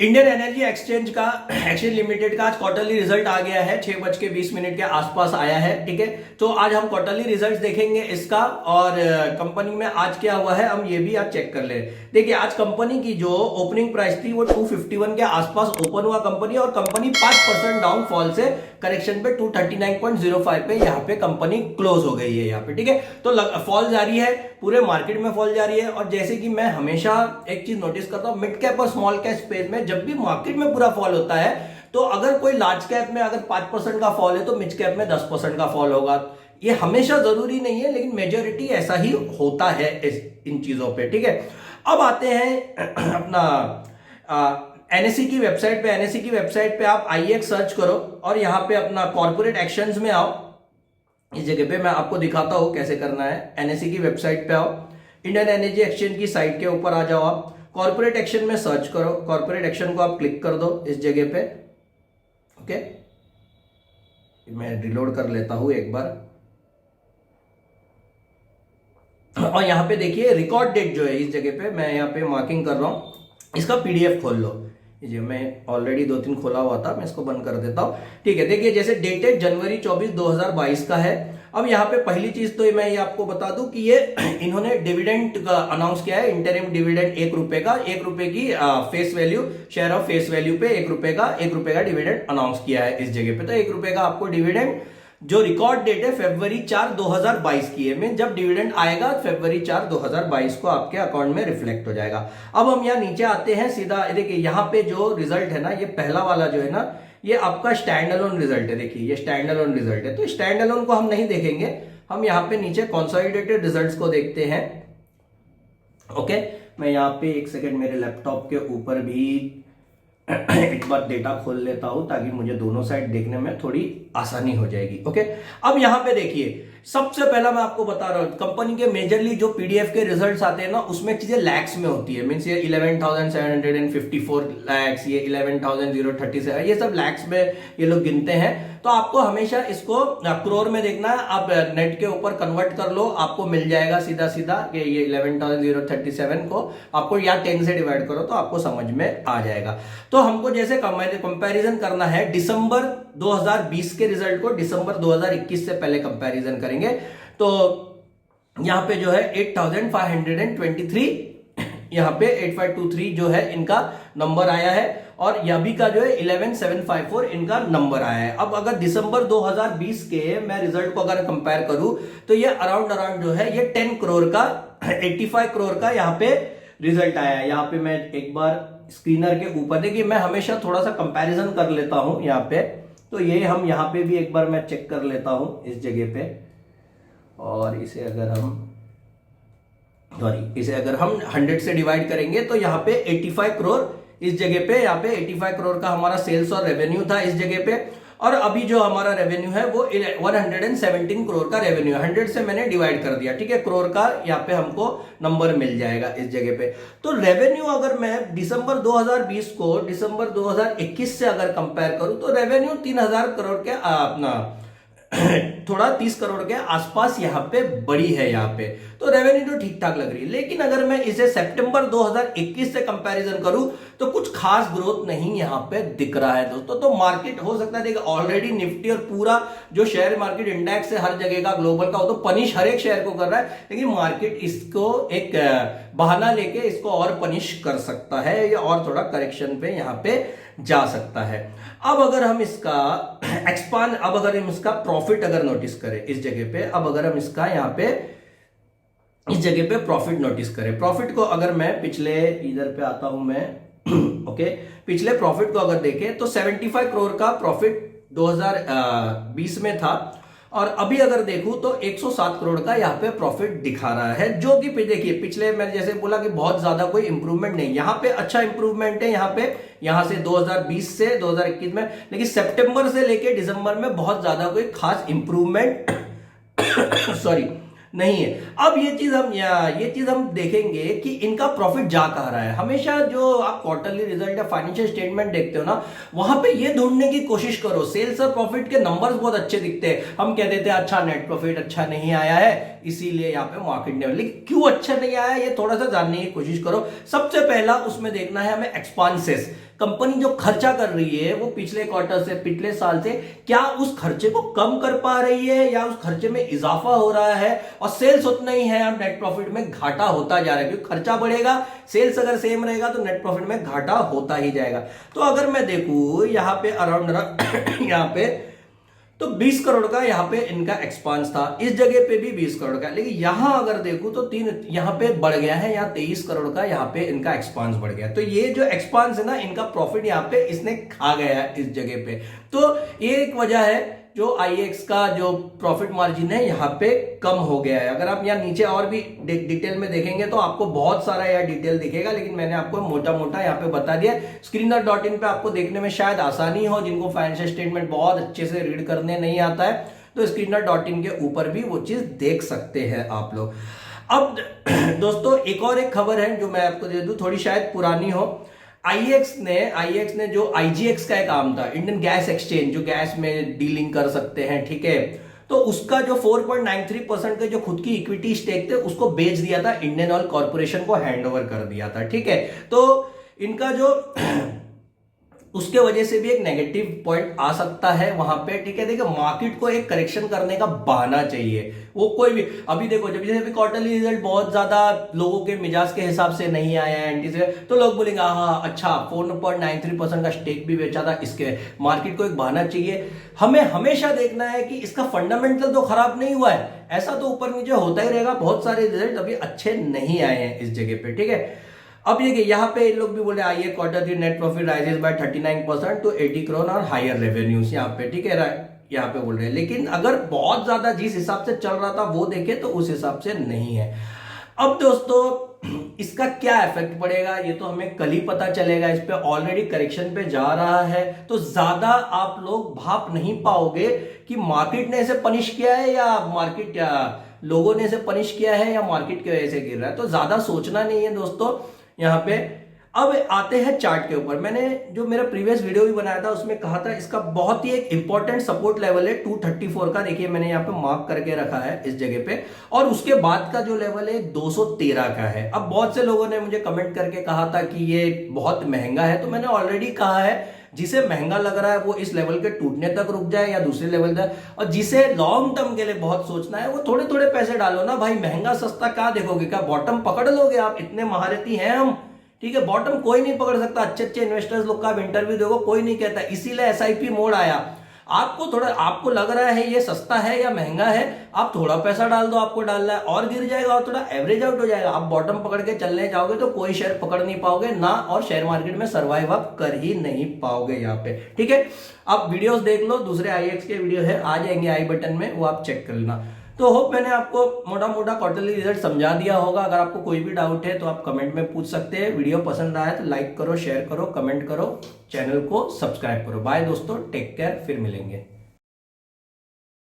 Indian energy exchange limited का आज quarterly result आ गया है। 6:20 के आसपास आया है। ठीक है, तो आज हम क्वार्टरली रिजल्ट देखेंगे इसका, और कंपनी में आज क्या हुआ है हम ये भी आज चेक कर ले। देखिए, आज कंपनी की जो ओपनिंग प्राइस थी वो 251 के आसपास ओपन हुआ कंपनी, और कंपनी 5% डाउन फॉल से करेक्शन पे 239.05 पे यहाँ पे कंपनी क्लोज हो गई है यहाँ पे। ठीक है, तो फॉल जारी है, पूरे मार्केट में फॉल जारी है। और जैसे कि मैं हमेशा एक चीज नोटिस करता हूं, मिड कैप और स्मॉल कैप स्पेस में जब भी मार्केट में पूरा फॉल होता है, तो अगर कोई लार्ज कैप में अगर 5% का फॉल है तो मिड कैप में 10% का फॉल होगा। ये हमेशा जरूरी नहीं है, लेकिन मेजोरिटी ऐसा ही होता है इन चीजों पे। ठीक है, अब आते हैं अपना एनएसई की वेबसाइट पे। एनएसई की वेबसाइट पे आप आईएक्स सर्च करो और यहाँ पे अपना कॉर्पोरेट एक्शंस में आओ। इस जगह पे मैं आपको दिखाता हूं कैसे करना है। एनएसई की वेबसाइट पे आओ, इंडियन एनर्जी एक्सचेंज की साइट के ऊपर आ जाओ, आप कॉर्पोरेट एक्शन में सर्च करो। कॉर्पोरेट एक्शन को आप क्लिक कर दो इस जगह पे। ओके, मैं रिलोड कर लेता हूं एक बार। और यहां पे देखिए रिकॉर्ड डेट जो है इस जगह पे मैं यहां पे मार्किंग कर रहा हूं, इसका पीडीएफ खोल लो। ये मैं ऑलरेडी 2-3 खोला हुआ था, मैं इसको बंद कर देता हूं। ठीक है, देखिए जैसे डेटेड जनवरी 24, 2022 का है। अब यहाँ पे पहली चीज तो मैं ये आपको बता दूं कि ये इन्होंने डिविडेंड का अनाउंस किया है। इंटरिम डिविडेंड 1 रुपए का, 1 रुपए की face value, share of face value पे 1 रुपए का डिविडेंड अनाउंस किया है इस जगह पे। तो 1 रुपए का आपको डिविडेंड, जो रिकॉर्ड डेट है फरवरी 4, 2022 की है। मीन जब डिविडेंड आएगा फरवरी 4, 2022 को आपके अकाउंट में रिफ्लेक्ट हो जाएगा। अब हम यहाँ नीचे आते हैं सीधा। देखिए यहाँ पे जो रिजल्ट है ना, ये पहला वाला जो है ना, ये आपका स्टैंड अलोन रिजल्ट है। देखिए ये स्टैंड अलोन रिजल्ट है, तो स्टैंड अलोन को हम नहीं देखेंगे, हम यहाँ पे नीचे कंसोलिडेटेड रिजल्ट्स को देखते हैं। ओके, मैं यहाँ पे एक सेकेंड मेरे लैपटॉप के ऊपर भी एक बार डेटा खोल लेता हूं ताकि मुझे दोनों साइड देखने में थोड़ी आसानी हो जाएगी। ओके, अब यहां पे देखिए, सबसे पहला मैं आपको बता रहा हूं, कंपनी के मेजरली जो पीडीएफ के रिजल्ट्स आते हैं ना, उसमें चीजें लैक्स में होती है। मींस ये 11,754 लैक्स, ये 11,037, ये सब लैक्स में ये लोग गिनते हैं। तो आपको हमेशा इसको करोड़ में देखना है। आप नेट के ऊपर कन्वर्ट कर लो, आपको मिल जाएगा सीधा सीधा कि ये 11,037 को आपको या 10 से डिवाइड करो तो आपको समझ में आ जाएगा। तो हमको जैसे कंपैरिजन करना है दिसंबर 2020 के रिजल्ट को दिसंबर 2021 से पहले कंपैरिजन करेंगे। तो यहां पे जो है 8,523, यहां पे 8523 जो है इनका नंबर आया है, और यभी का जो है 11,754 इनका नंबर आया है। अब अगर दिसंबर 2020 के मैं रिजल्ट को अगर कंपेयर करूं तो ये अराउंड जो है ये 10 करोड़ का, 85 करोड़ का यहाँ पे रिजल्ट आया है। यहाँ पे मैं एक बार स्क्रीनर के ऊपर देखिए, मैं हमेशा थोड़ा सा कंपैरिजन कर लेता हूं यहाँ पे। तो ये हम यहाँ पे भी एक बार मैं चेक कर लेता हूं इस जगह पे, और इसे अगर हम 100 से डिवाइड करेंगे तो यहाँ पे 85 करोड़ इस जगह पे, यहाँ पे 85 करोड़ का हमारा सेल्स और रेवेन्यू था इस जगह पे। और अभी जो हमारा रेवेन्यू है वो 117 करोड़ का रेवेन्यू है। 100 से मैंने डिवाइड कर दिया, ठीक है, करोड़ का यहाँ पे हमको नंबर मिल जाएगा इस जगह पे। तो रेवेन्यू अगर मैं दिसंबर 2020 को दिसंबर 2021 से अगर कंपेयर करूं तो रेवेन्यू 3,000 करोड़ के अपना थोड़ा 30 करोड़ के आसपास यहाँ पे बड़ी है यहाँ पे। तो रेवेन्यू तो ठीक ठाक लग रही है, लेकिन अगर मैं इसे सितंबर 2021 से कंपैरिजन करूं तो कुछ खास ग्रोथ नहीं यहाँ पे दिख रहा है दोस्तों। तो मार्केट हो सकता है, देखिए ऑलरेडी निफ्टी और पूरा जो शेयर मार्केट इंडेक्स है हर जगह का ग्लोबल का, वो तो पनिश हर एक शेयर को कर रहा है, लेकिन मार्केट इसको एक बहाना लेके इसको और पनिश कर सकता है, या और थोड़ा करेक्शन पे यहाँ पे जा सकता है। अब अगर हम इसका अब अगर हम इसका प्रॉफिट अगर नोटिस करें इस जगह पे, अब अगर हम इसका यहाँ पे इस जगह पे प्रॉफिट नोटिस करें, प्रॉफिट को अगर मैं पिछले इधर पे आता हूं मैं ओके, पिछले प्रॉफिट को अगर देखें तो 75 करोड़ का प्रॉफिट 2020 में था, और अभी अगर देखूं तो 107 करोड़ का यहाँ पे प्रॉफिट दिखा रहा है। जो कि देखिए पिछले मैंने जैसे बोला कि बहुत ज्यादा कोई इंप्रूवमेंट नहीं, यहाँ पे अच्छा इंप्रूवमेंट है यहाँ पे, यहाँ से 2020 से 2021 में, लेकिन सितंबर से लेके दिसंबर में बहुत ज्यादा कोई खास इंप्रूवमेंट सॉरी नहीं है। अब ये चीज हम देखेंगे कि इनका प्रॉफिट जा कहाँ रहा है। हमेशा जो आप क्वार्टरली रिजल्ट या फाइनेंशियल स्टेटमेंट देखते हो ना, वहां पे ये ढूंढने की कोशिश करो। सेल्स और प्रॉफिट के नंबर्स बहुत अच्छे दिखते हैं, हम कह देते हैं अच्छा नेट प्रॉफिट अच्छा नहीं आया है इसीलिए यहाँ पे मार्केट ने, लेकिन क्यों अच्छा नहीं आया ये थोड़ा सा जानने की कोशिश करो। सबसे पहला उसमें देखना है हमें एक्सपांसेस, कंपनी जो खर्चा कर रही है वो पिछले क्वार्टर से, पिछले साल से, क्या उस खर्चे को कम कर पा रही है या उस खर्चे में इजाफा हो रहा है और सेल्स उतना ही है, अब नेट प्रॉफिट में घाटा होता जा रहा है, क्योंकि खर्चा बढ़ेगा, सेल्स अगर सेम रहेगा तो नेट प्रॉफिट में घाटा होता ही जाएगा। तो अगर मैं देखूं यहां पे अराउंड यहां पे तो 20 करोड़ का यहां पे इनका एक्सपांस था, इस जगह पे भी 20 करोड़ का, लेकिन यहां अगर देखूं तो यहां पे बढ़ गया है, यहां 23 करोड़ का यहां पे इनका एक्सपांस बढ़ गया। तो ये जो एक्सपांस है ना, इनका प्रॉफिट यहां पे इसने खा गया है इस जगह पे। तो ये एक वजह है जो आईएक्स का जो प्रॉफिट मार्जिन है यहाँ पे कम हो गया है। अगर आप यहाँ नीचे और भी डिटेल में देखेंगे तो आपको बहुत सारा यहाँ डिटेल दिखेगा, लेकिन मैंने आपको मोटा मोटा यहाँ पे बता दिया। Screener.in पे आपको देखने में शायद आसानी हो, जिनको फाइनेंशियल स्टेटमेंट बहुत अच्छे से रीड करने नहीं आता है तो Screener.in के ऊपर भी वो चीज देख सकते हैं आप लोग। अब दोस्तों एक और एक खबर है जो मैं आपको दे दूं, थोड़ी शायद पुरानी हो। आईएक्स ने जो आईजीएक्स का एक काम था, इंडियन गैस एक्सचेंज, जो गैस में डीलिंग कर सकते हैं, ठीक है, तो उसका जो 4.93% के जो खुद की इक्विटी स्टेक थे उसको बेच दिया था, इंडियन ऑयल कॉर्पोरेशन को हैंडओवर कर दिया था, ठीक है। तो इनका जो उसके वजह से भी एक नेगेटिव पॉइंट आ सकता है वहां पे, ठीक है। देखिए मार्केट को एक करेक्शन करने का बहाना चाहिए, वो कोई भी, अभी देखो जब जैसे क्वार्टरली रिजल्ट बहुत ज्यादा लोगों के मिजाज के हिसाब से नहीं आया है एंटी से, तो लोग बोलेंगे हाँ अच्छा 4.93% का स्टेक भी बेचा था, इसके मार्केट को एक बहाना चाहिए। हमें हमेशा देखना है कि इसका फंडामेंटल तो खराब नहीं हुआ है, ऐसा तो ऊपर नीचे होता ही रहेगा, बहुत सारे रिजल्ट अभी अच्छे नहीं आए हैं इस जगह पे, ठीक है। अब ये यहाँ पे इन लोग भी बोले आइए quarter three net profit rises by 39% to 80 crore और हायर रेवेन्यूज यहाँ पे, ठीक है, यहाँ पे बोल रहे हैं। लेकिन अगर बहुत ज्यादा जिस हिसाब से चल रहा था वो देखे तो उस हिसाब से नहीं है। अब दोस्तों इसका क्या इफेक्ट पड़ेगा ये तो हमें कल ही पता चलेगा, इस पे ऑलरेडी करेक्शन पे जा रहा है, तो ज्यादा आप लोग भाप नहीं पाओगे कि मार्केट ने इसे पनिश किया है या मार्केट या लोगों ने इसे पनिश किया है या मार्केट की वजह से गिर रहा है, तो ज्यादा सोचना नहीं है दोस्तों यहाँ पे। अब आते हैं चार्ट के ऊपर। मैंने जो मेरा प्रीवियस वीडियो भी बनाया था उसमें कहा था इसका बहुत ही एक इंपॉर्टेंट सपोर्ट लेवल है 234 का, देखिए मैंने यहाँ पे मार्क करके रखा है इस जगह पे, और उसके बाद का जो लेवल है 213 का है। अब बहुत से लोगों ने मुझे कमेंट करके कहा था कि ये बहुत महंगा है, तो मैंने ऑलरेडी कहा है जिसे महंगा लग रहा है वो इस लेवल के टूटने तक रुक जाए या दूसरे लेवल तक, और जिसे लॉन्ग टर्म के लिए बहुत सोचना है वो थोड़े थोड़े पैसे डालो ना भाई, महंगा सस्ता क्या देखोगे, क्या बॉटम पकड़ लोगे आप, इतने महारथी हैं हम, ठीक है। बॉटम कोई नहीं पकड़ सकता, अच्छे अच्छे इन्वेस्टर्स लोग का इंटरव्यू देखो कोई नहीं कहता, इसीलिए एसआईपी मोड आया। आपको थोड़ा, आपको लग रहा है ये सस्ता है या महंगा है, आप थोड़ा पैसा डाल दो, आपको डालना है और गिर जाएगा और थोड़ा एवरेज आउट हो जाएगा। आप बॉटम पकड़ के चलने जाओगे तो कोई शेयर पकड़ नहीं पाओगे ना, और शेयर मार्केट में सर्वाइव आप कर ही नहीं पाओगे यहाँ पे, ठीक है। आप वीडियोस देख लो, दूसरे आईएक्स के वीडियो है, आ जाएंगे आई बटन में, वो आप चेक कर लेना। तो होप मैंने आपको मोटा मोटा क्वार्टरली रिजल्ट समझा दिया होगा। अगर आपको कोई भी डाउट है तो आप कमेंट में पूछ सकते हैं। वीडियो पसंद आया तो लाइक करो, शेयर करो, कमेंट करो, चैनल को सब्सक्राइब करो। बाय दोस्तों, टेक केयर, फिर मिलेंगे।